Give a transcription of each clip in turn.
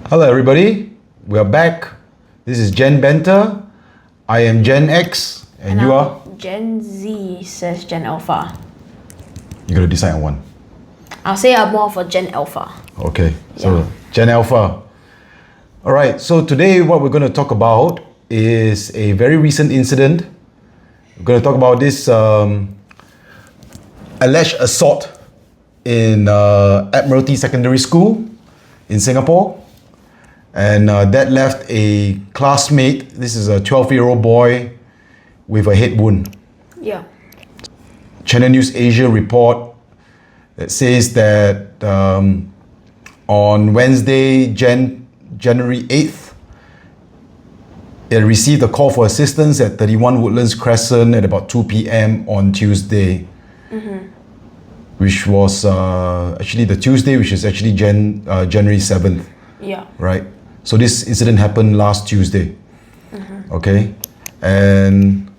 Hello everybody, we are back. This is Gen Benter. I am Gen X and you are? Gen Z says Gen Alpha. You gotta decide on one. I'll say I'm more of a Gen Alpha. Okay, so Gen Alpha. Alright, so today what we're gonna talk about is a very recent incident. We're gonna talk about this alleged assault in Admiralty Secondary School in Singapore. And that left a classmate, this is a 12-year-old boy with a head wound. Yeah. Channel News Asia report that says that on Wednesday, January 8th, it received a call for assistance at 31 Woodlands Crescent at about 2 p.m. on Tuesday, which was actually the Tuesday, which is actually January 7th. Yeah. Right? So this incident happened last Tuesday. Okay? And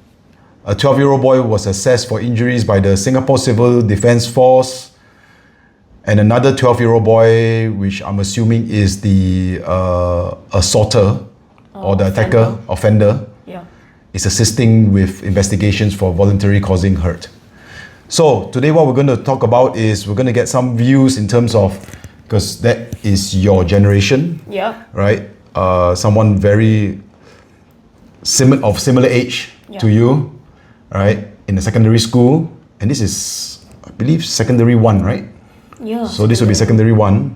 a 12-year-old boy was assessed for injuries by the Singapore Civil Defence Force, and another 12-year-old boy, which I'm assuming is the assaulter or the offender, is assisting with investigations for voluntary causing hurt. So today what we're going to talk about is we're going to get some views in terms of, because that is your generation, right? Someone very similar age to you, right? In the secondary school, and this is, I believe, secondary 1, right? Yeah. So this would be secondary 1.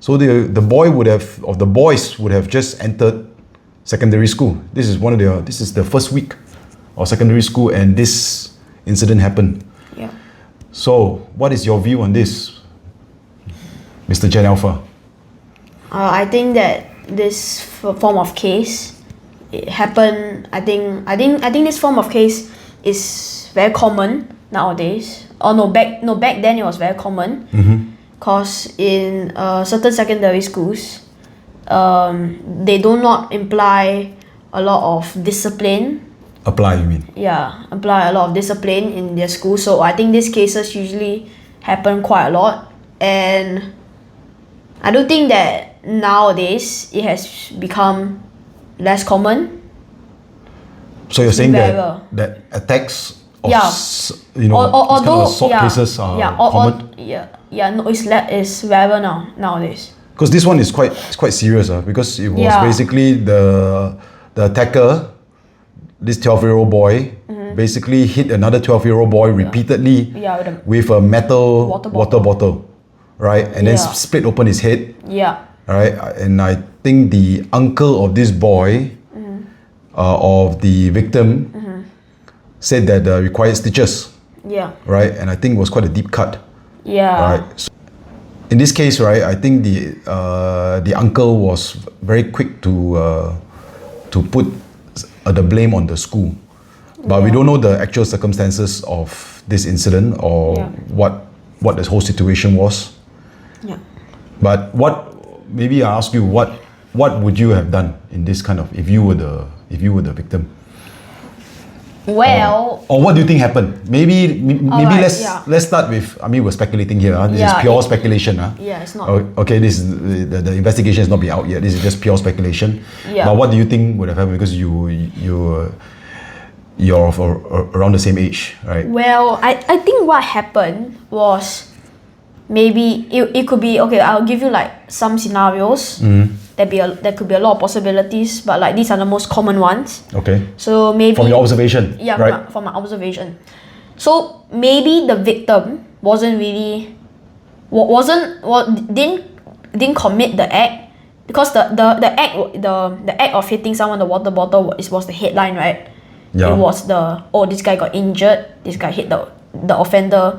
So the boy would have, or the boys would have just entered secondary school. This is this is the first week of secondary school, and this incident happened. Yeah. So what is your view on this, Mr. Gen Alpha? I think that this form of case, it happened. I think this form of case is very common nowadays. Back then it was very common. Cause in certain secondary schools, they do not imply a lot of discipline. Apply, you mean? Yeah, apply a lot of discipline in their school. So I think these cases usually happen quite a lot, and I do think that nowadays it has become less common. So you're saying that attacks of assault cases are common? No, it's rarer nowadays. Because this one is quite serious, because it was basically the attacker, this 12-year-old boy, basically hit another 12-year-old boy repeatedly with a metal water bottle, right? And then split open his head. Yeah. Right? And I think the uncle of this boy, of the victim, said that required stitches. Yeah. Right? And I think it was quite a deep cut. Yeah. Right. So in this case, right, I think the uncle was very quick to put the blame on the school, but we don't know the actual circumstances of this incident or what the whole situation was. Yeah. But maybe I ask you, what would you have done in this kind of, if you were the victim? Well, or what do you think happened? Maybe let's start with, I mean, we're speculating here. This is pure speculation. Yeah, it's not. Okay, this is the investigation has not been out yet. This is just pure speculation. Yeah. But what do you think would have happened? Because you're of around the same age, right? Well, I think what happened was, maybe it could be, okay, I'll give you like some scenarios. There could be a lot of possibilities, but like these are the most common ones. Okay. So maybe from your observation. Yeah, right? from my observation. So maybe the victim didn't commit the act, because the act of hitting someone with the water bottle was the headline, right? Yeah. It was this guy got injured, this guy hit the offender.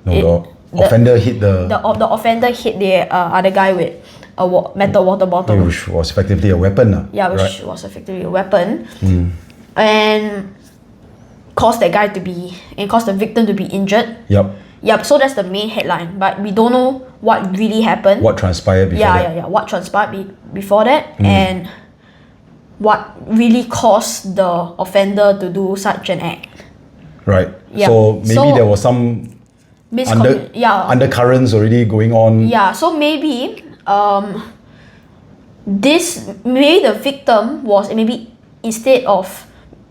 The offender hit the offender hit the other guy with a metal water bottle, which was effectively a weapon. Yeah, which was effectively a weapon, and caused the victim to be injured. Yep. So that's the main headline, but we don't know what really happened. What transpired before that? Yeah. What transpired before that, and what really caused the offender to do such an act. Right. Yeah. So maybe there was some undercurrents already going on. Yeah. So maybe maybe the victim was maybe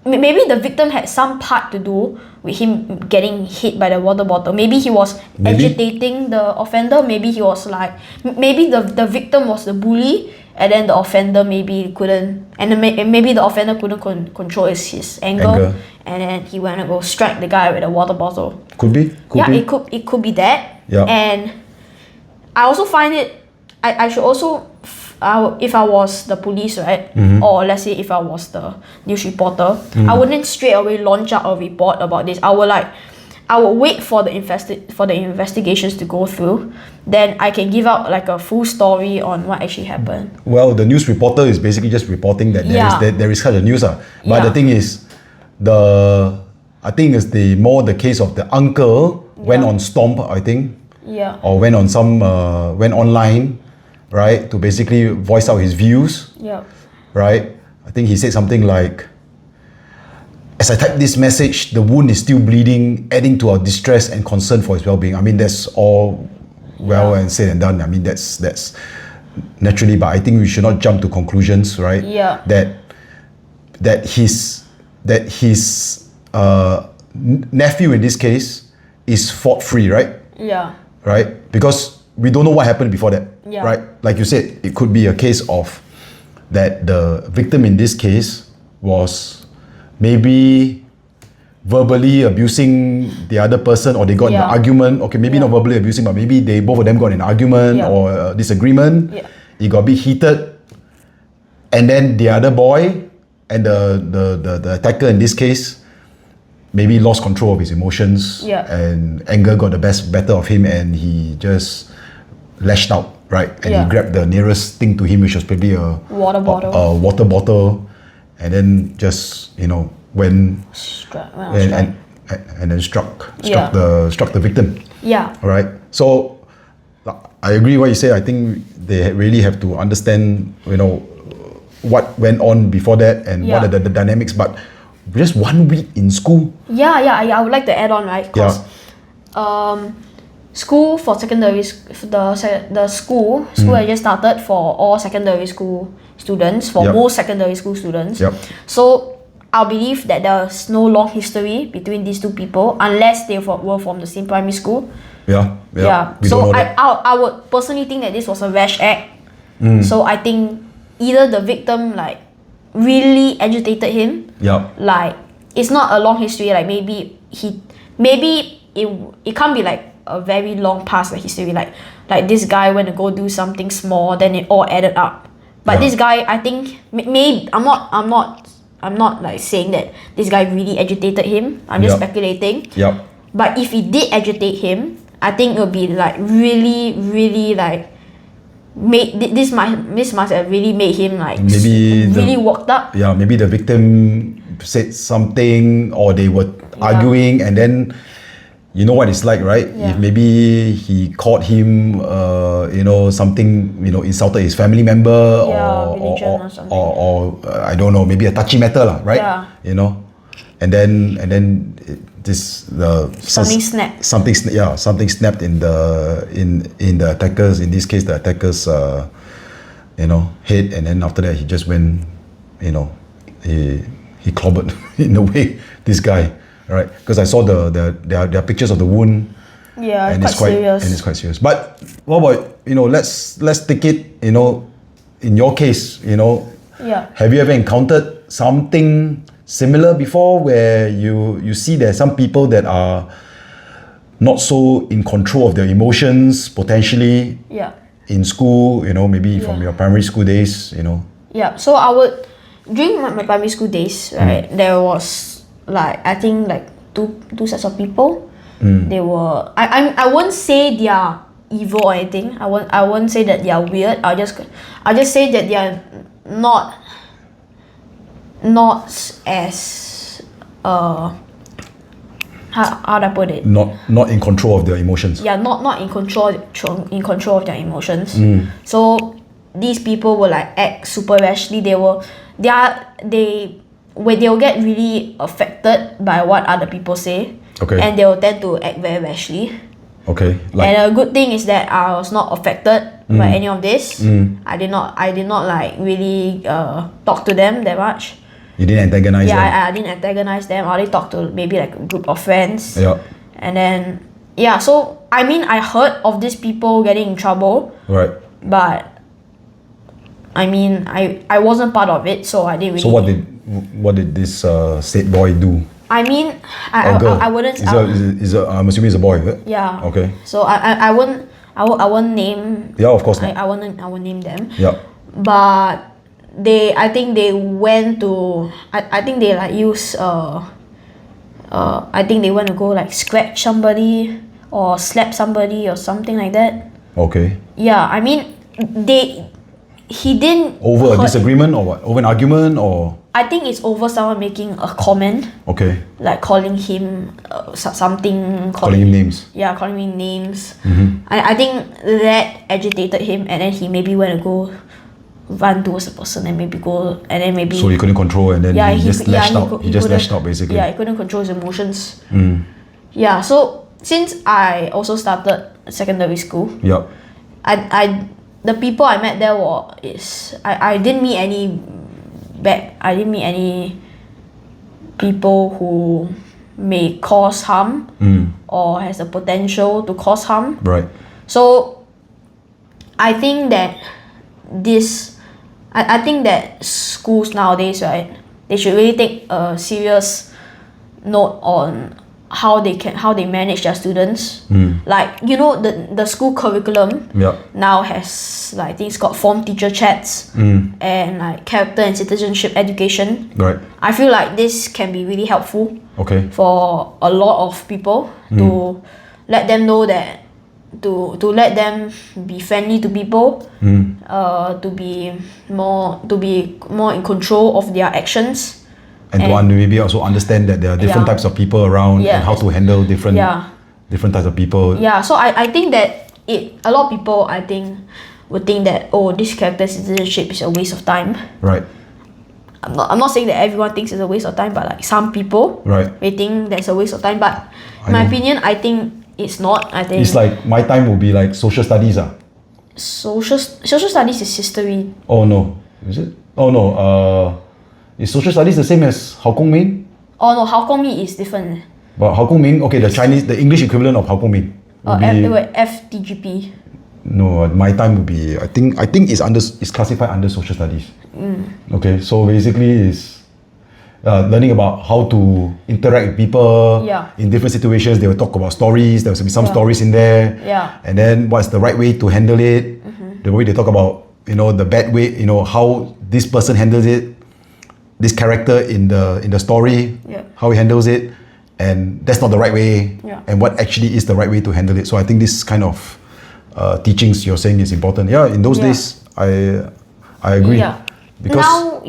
maybe the victim had some part to do with him getting hit by the water bottle. Maybe he was agitating the offender. Maybe he was like, maybe the victim was the bully, and then the offender maybe couldn't, and maybe the offender couldn't control his anger, and then he went to go strike the guy with a water bottle. Could be. It could be that. Yeah. And I also find it. I should also. If I was the police, right, or let's say if I was the news reporter, I wouldn't straight away launch out a report about this. I would wait for the investigations to go through. Then I can give out like a full story on what actually happened. Well, the news reporter is basically just reporting that there is such a news. But the thing is, I think it's the case of the uncle went on Stomp, I think. Yeah. Or went on went online, right, to basically voice out his views. Yeah. Right? I think he said something like, as I type this message, the wound is still bleeding, adding to our distress and concern for his well-being. I mean, that's all well and said and done. I mean, that's naturally, but I think we should not jump to conclusions, right? Yeah. That his nephew in this case is fault-free, right? Yeah. Right? Because we don't know what happened before that, right? Like you said, it could be a case of that the victim in this case was maybe verbally abusing the other person, or they got in an argument. Okay, maybe not verbally abusing, but maybe both of them got in an argument or a disagreement. Yeah. It got a bit heated, and then the other boy and the attacker in this case maybe lost control of his emotions, and anger got the better of him, and he just lashed out, right? And he grabbed the nearest thing to him, which was probably a water bottle, and then just and then struck the victim. Yeah. All right. So I agree what you say. I think they really have to understand, what went on before that and what are the dynamics. But just 1 week in school. I would like to add on, right? Because school for secondary, the school has just started for all secondary school students, for most secondary school students. So I believe that there's no long history between these two people unless they were from the same primary school. So I would personally think that this was a rash act. So I think either the victim really agitated him. Like, it's not a long history. Like, maybe it can't be like a very long past history. Like this guy went to go do something small, then it all added up. But this guy, I think, maybe I'm not like saying that this guy really agitated him. I'm just speculating. But if he did agitate him, I think it would be like really, really like this must have really made him like maybe really worked up. Maybe the victim said something, or they were arguing, and then you know what it's like, right? If maybe he caught him, something, insulted his family member, or something, or I don't know, maybe a touchy matter, right? And then something snapped. Something snapped in the attackers. In this case, the attackers, head, and then after that he just went, he clobbered in a way this guy, right? Because I saw there are pictures of the wound. And it's quite serious. And it's quite serious. But what about let's take it, in your case, have you ever encountered something similar before, where you see there's some people that are not so in control of their emotions potentially in school, maybe from your primary school days, So I would, during my primary school days, right, there was I think two sets of people. They were, I won't say they are evil or anything. I won't say that they are weird. I'll just say that they are not as how do I put it? Not in control of their emotions. Not in control of their emotions. So these people will act super rashly. They'll get really affected by what other people say. And they will tend to act very rashly. Okay. And a good thing is that I was not affected by any of this. I did not like really talk to them that much. You didn't antagonize them? I didn't antagonize them. I only talked to maybe like a group of friends. Yeah. And then, yeah, so I mean, I heard of these people getting in trouble. Right. But, I mean, I wasn't part of it, so I didn't really... So what did this said boy do? I mean, I wouldn't... I'm assuming it's a boy, is it? Yeah. Okay. So I won't name... Yeah, of course not. I won't name them. Yeah. But I think they went to... I think they like use... I think they went to go like scratch somebody or slap somebody or something like that. Okay. Yeah, I mean, he didn't... Over a disagreement or what? Over an argument or... I think it's over someone making a comment. Okay. Like calling him something... Calling him names. Yeah, calling him names. I think that agitated him, and then he maybe went to go run towards the person and maybe go... And then maybe... So he couldn't control and then he just lashed out. He just lashed out basically. Yeah, he couldn't control his emotions. Yeah, so since I also started secondary school... Yeah. The people I met there I didn't meet any people who may cause harm or has the potential to cause harm. Right. So I think that I think that schools nowadays, right, they should really take a serious note on how they manage their students. Like, you know, the school curriculum now has like things called form teacher chats and like character and citizenship education. Right. I feel like this can be really helpful for a lot of people to let them know that to let them be friendly to people, to be more in control of their actions. And to maybe also understand that there are different types of people around and how to handle different types of people. Yeah, so I think that a lot of people, I think, would think that, oh, this character citizenship is a waste of time. Right. I'm not saying that everyone thinks it's a waste of time, but like some people may think that's a waste of time. But in my opinion, I think it's not. I think it's like my time will be like social studies. Social studies is history. Oh no. Is it? Oh no. Is social studies the same as 考公民? Oh no, 考公民 is different. But 考公民, okay, the English equivalent of 考公民. FTGP. No, my time would be, I think it's classified under social studies. Okay, so basically it's learning about how to interact with people in different situations. They will talk about stories. There will be some stories in there. Yeah. And then what's the right way to handle it? The way they talk about, you know, the bad way, you know, how this person handles it. This character in the story, how he handles it, and that's not the right way, and what actually is the right way to handle it. So I think this kind of teachings you're saying is important. Yeah, in those days, I agree. Yeah. Because now,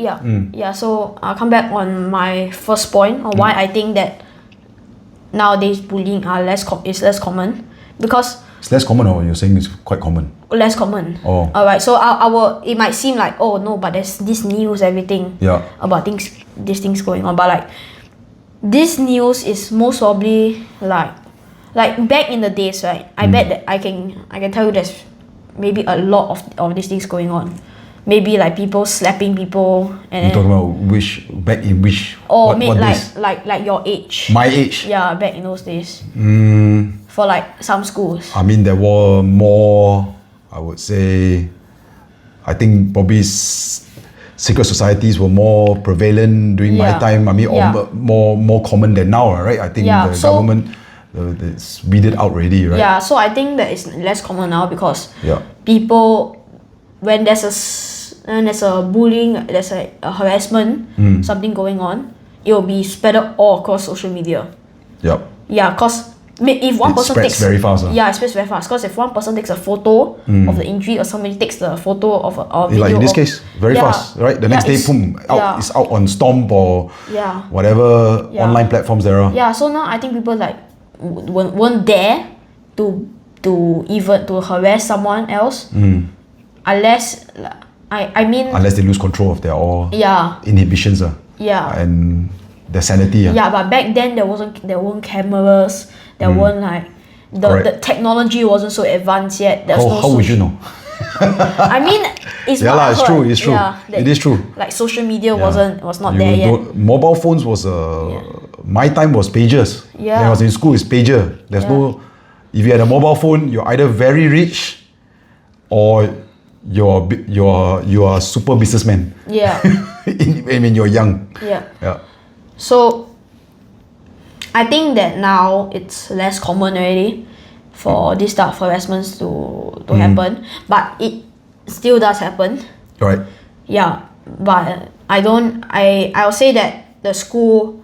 so I'll come back on my first point on why I think that nowadays bullying is less common, because it's less common, or you're saying it's quite common? Less common. Oh. Alright, so it might seem like, oh no, but there's this news, everything about these things going on. But like, this news is most probably like back in the days, right? I bet that I can tell you there's maybe a lot of these things going on. Maybe like people slapping people, and you're talking about back in which? Or like your age. My age. Yeah, back in those days. For like some schools. I mean, there were more, I would say, I think probably secret societies were more prevalent during my time. I mean, more common than now, right? I think the government it's weeded out already, right? Yeah, so I think that it's less common now because people, when there's a bullying, there's a harassment, something going on, it will be spread all across social media. Yep. Yeah, because if one person takes very fast. Yeah, it spreads very fast. Because if one person takes a photo of the injury, or somebody takes the photo of a video, like in this case, very fast, right? The next day, boom, it's out on Stomp or whatever online platforms there are. Yeah, so now I think people like won't dare to harass someone else unless unless they lose control of their inhibitions and their sanity. Yeah, but back then there weren't cameras. There weren't like the technology wasn't so advanced yet. How would you know? I mean, it's yeah, what I it's heard. true. It's true. Yeah, It is true. Like social media was not there yet. Mobile phones was my time was pagers. Yeah. When I was in school, it's pager. There's no. If you had a mobile phone, you're either very rich, or you are super businessman. Yeah. when you're young. Yeah. Yeah. So I think that now it's less common already for this type of harassments to happen, but it still does happen. Right. Yeah, but I'll say that the school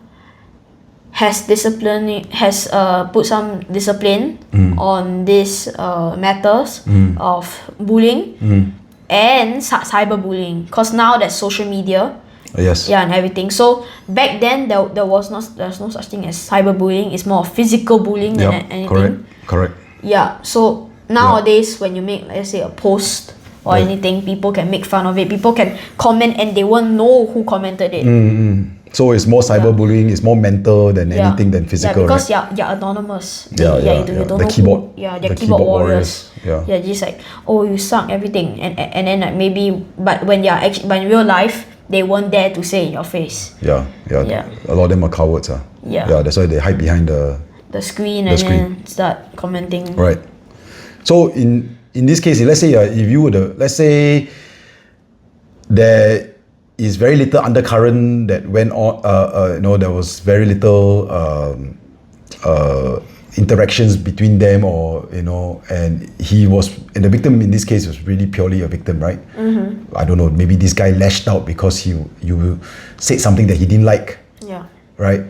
has put some discipline on these matters of bullying and cyberbullying, because now there's social media. Yes. Yeah, and everything. So back then there's no such thing as cyberbullying. It's more physical bullying than anything. Correct. Yeah. So nowadays, when you make, let's say, a post or anything, people can make fun of it. People can comment and they won't know who commented it. So it's more cyberbullying. It's more mental than anything than physical. Yeah, because right? you're anonymous. You don't know the keyboard. they're keyboard warriors. Yeah. Yeah, just like, oh, you suck, everything, and then like maybe, but when you're actually, but in real life, they won't dare to say in your face. Yeah. A lot of them are cowards. Yeah. That's why they hide behind the screen and then start commenting. Right. So in this case, let's say if you were let's say there is very little undercurrent that went on. There was very little interactions between them, or and the victim in this case was really purely a victim, right? I don't know, maybe this guy lashed out because you said something that he didn't like. Yeah. Right?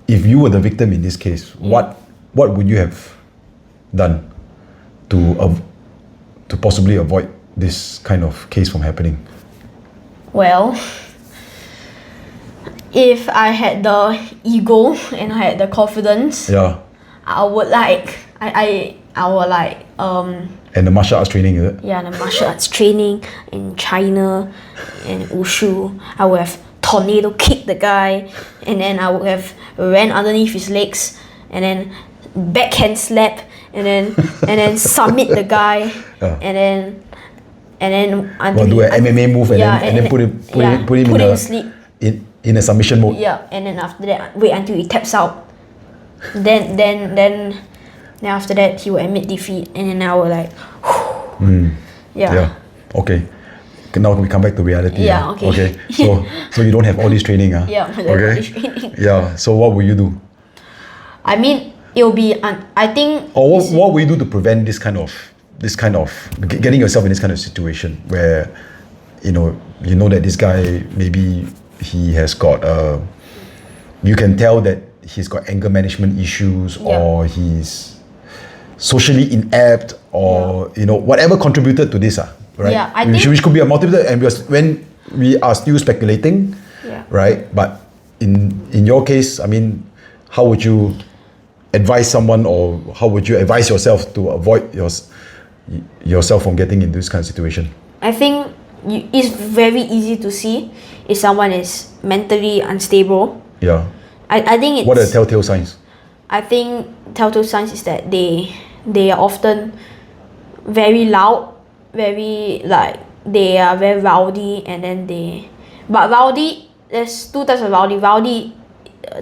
If you were the victim in this case, what would you have done to possibly avoid this kind of case from happening? Well, if I had the ego and I had the confidence, I would like and the martial arts training, is it? Yeah, the martial arts training in China and Wushu. I would have tornado kicked the guy, and then I would have ran underneath his legs, and then backhand slap, and then submit the guy, and then until do an MMA move and then put him in sleep. In a submission mode. Yeah, and then after that, wait until he taps out. Then after that, he will admit defeat, and then I will like, Yeah. Okay. Now we come back to reality. Yeah. Okay. Okay. So you don't have all this training, Yeah. Okay. Yeah. So what will you do? I mean, it will be. I think. Or what will you do to prevent this kind of getting yourself in this kind of situation where, you know that this guy, maybe he has got you can tell that he's got anger management issues, or he's socially inept, or whatever contributed to this, right? Yeah, I think which could be a multiple, and when we are still speculating, right? But in your case, I mean, how would you advise someone, or how would you advise yourself to avoid yourself from getting into this kind of situation? I think it's very easy to see if someone is mentally unstable. Yeah. I think it's... What are the telltale signs? I think telltale signs is that they are often very loud, very they are very rowdy, and then but rowdy, there's two types of rowdy. Rowdy,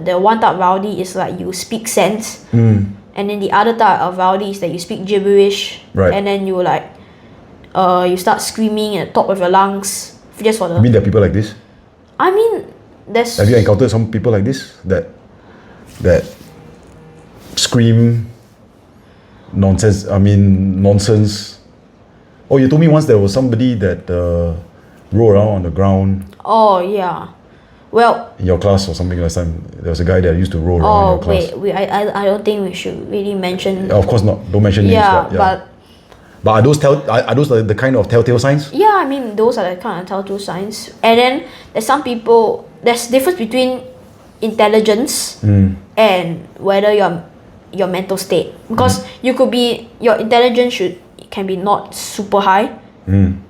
the one type of rowdy is like you speak sense, and then the other type of rowdy is that you speak gibberish, and then you you start screaming at the top of your lungs just for the... You mean there are people like this? I mean, there's... Have you encountered some people like this that scream nonsense? Nonsense. Oh, you told me once there was somebody that rolled around on the ground. Oh yeah, well. In your class or something last time, there was a guy that used to roll around in your class. Oh wait, I don't think we should really mention. Of course not. Don't mention names. But are those the kind of telltale signs? Yeah, I mean those are the kind of telltale signs. And then there's some people. There's difference between intelligence and whether your mental state, because you could be, your intelligence can be not super high. I'm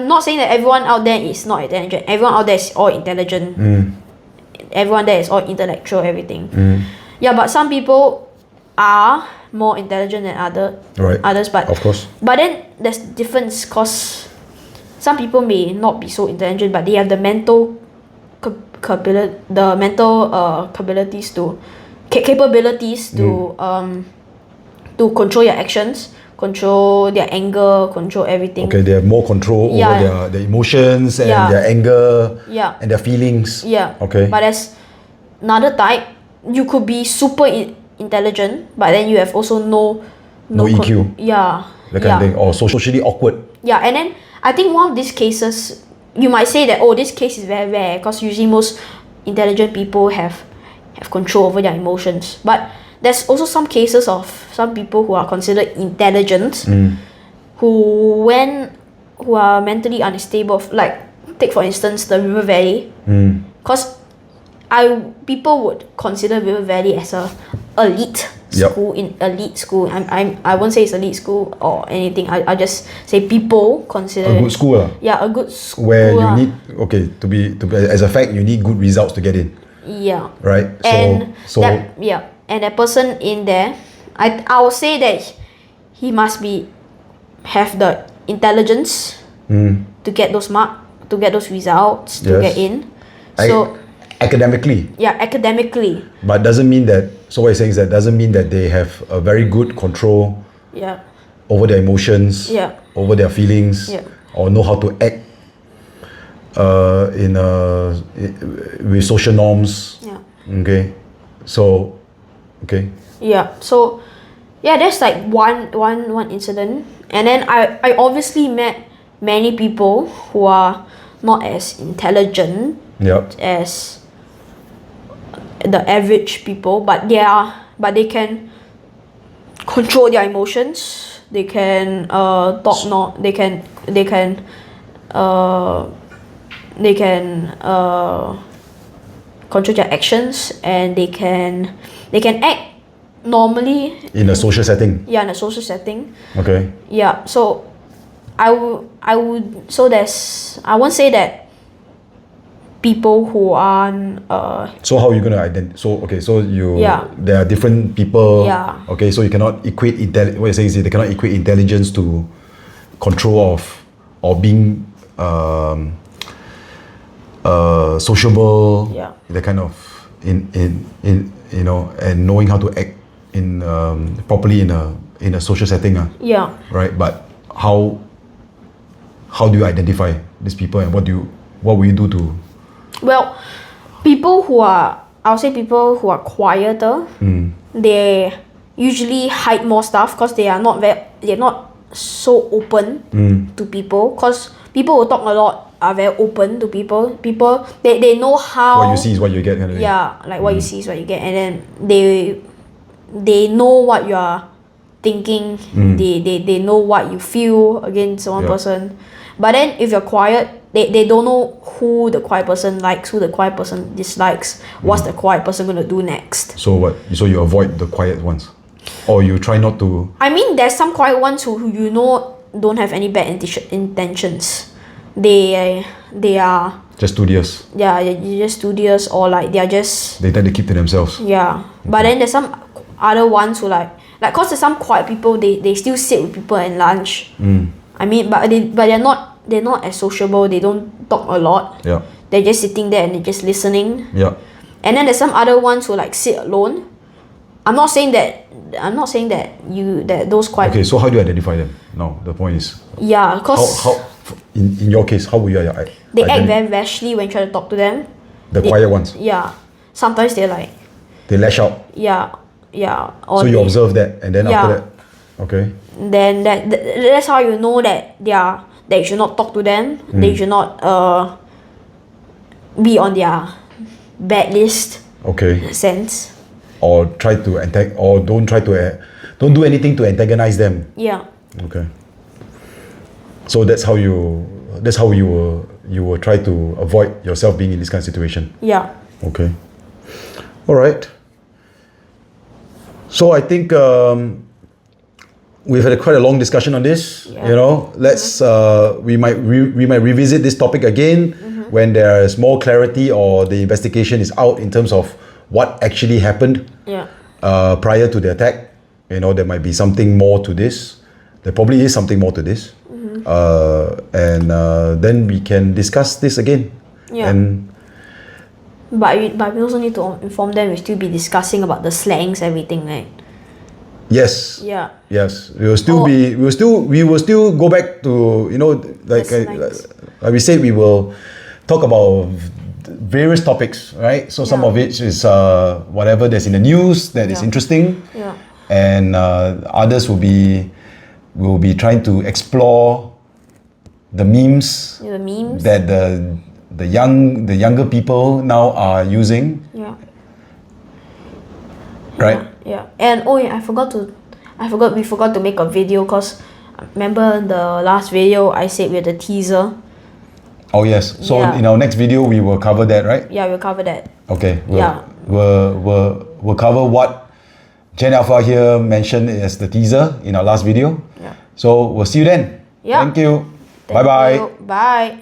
not saying that everyone out there is not intelligent. Everyone out there is all intelligent. Everyone there is all intellectual, everything. Yeah, but some people, are more intelligent than others, but of course. But then there's difference because some people may not be so intelligent, but they have the mental capabilities to control your actions, control their anger, control everything. Okay, they have more control over their emotions and their anger and their feelings. Yeah. Okay. But there's another type. You could be super intelligent, but then you have also no EQ. That kind of thing, or socially awkward. Yeah, and then I think one of these cases, you might say that this case is very rare because usually most intelligent people have control over their emotions. But there's also some cases of some people who are considered intelligent, who are mentally unstable. Like take for instance the River Valley, because people would consider River Valley as a elite school. I won't say it's elite school or anything. I just say people consider a good school. Yeah, a good school. Where you need to be as a fact you need good results to get in. Yeah. Right. And that person in there, I would say that he must have the intelligence to get those to get those results, to get in. So academically. Yeah, academically. But doesn't mean that. So what you're saying is that doesn't mean that they have a very good control. Yeah. Over their emotions. Yeah. Over their feelings. Yeah. Or know how to act. With social norms. Yeah. Okay. So. Okay. Yeah. So. Yeah, that's like one incident, and then I obviously met many people who are not as intelligent as the average people, but they can control their emotions. They can control their actions, and they can act normally in a social setting. Yeah, in a social setting. Okay. Yeah, so I won't say that people who aren't so how are you going to identify? There are different people. Yeah. Okay, so you cannot equate what you're saying is they cannot equate intelligence to control of or being sociable. Yeah. That kind of in and knowing how to act in properly in a social setting. Yeah. Right, but how do you identify these people, and what will you do to? Well, people who are quieter, they usually hide more stuff because they're not so open to people. Because people who talk a lot are very open to people. People they know how. What you see is what you get, kind of thing. Yeah, like what you see is what you get, and then they know what you are thinking. They know what you feel against one person. But then if you're quiet, they don't know who the quiet person likes, who the quiet person dislikes, what's the quiet person gonna do next. So what? So you avoid the quiet ones, or you try not to? I mean, there's some quiet ones who don't have any bad intentions. They are just studious. Yeah, they're just studious, or like they tend to keep to themselves. Yeah, but then there's some other ones who like cause there's some quiet people, they still sit with people and lunch. I mean, but they're not as sociable. They don't talk a lot. Yeah. They're just sitting there and they're just listening. Yeah. And then there's some other ones who like sit alone. I'm not saying that those quiet. Okay, so how do you identify them? No, the point is. Yeah, cause how in your case, how will you they act very rashly when you try to talk to them. The quiet ones. Yeah. Sometimes they lash out. Yeah. Yeah. Or so you observe that, and then after that, okay. Then that's how you know that you should not talk to them. They should not be on their bad list. Okay. In a sense. Or try to don't do anything to antagonize them. Yeah. Okay. So that's how you will try to avoid yourself being in this kind of situation. Yeah. Okay. All right. So I think we've had quite a long discussion on this. Yeah. Let's we might revisit this topic again when there is more clarity or the investigation is out in terms of what actually happened. Yeah. prior to the attack. You know, there might be something more to this. There probably is something more to this. And then we can discuss this again. Yeah. But we also need to inform them we'll still be discussing about the slangs, everything, right? Yes. Yeah. Yes. We will still go back to, you know, like we said, we will talk about various topics, right? So some of it is whatever that's in the news that is interesting. Yeah. And others will be trying to explore the memes, that the younger people now are using. Yeah. Right. Yeah. And we forgot to make a video, because remember the last video I said with the teaser. Oh yes. So in our next video we will cover that, right? Yeah, we'll cover that. Okay. We'll cover what Gen Alpha here mentioned as the teaser in our last video. Yeah. So we'll see you then. Yeah. Thank you. Bye bye. Bye.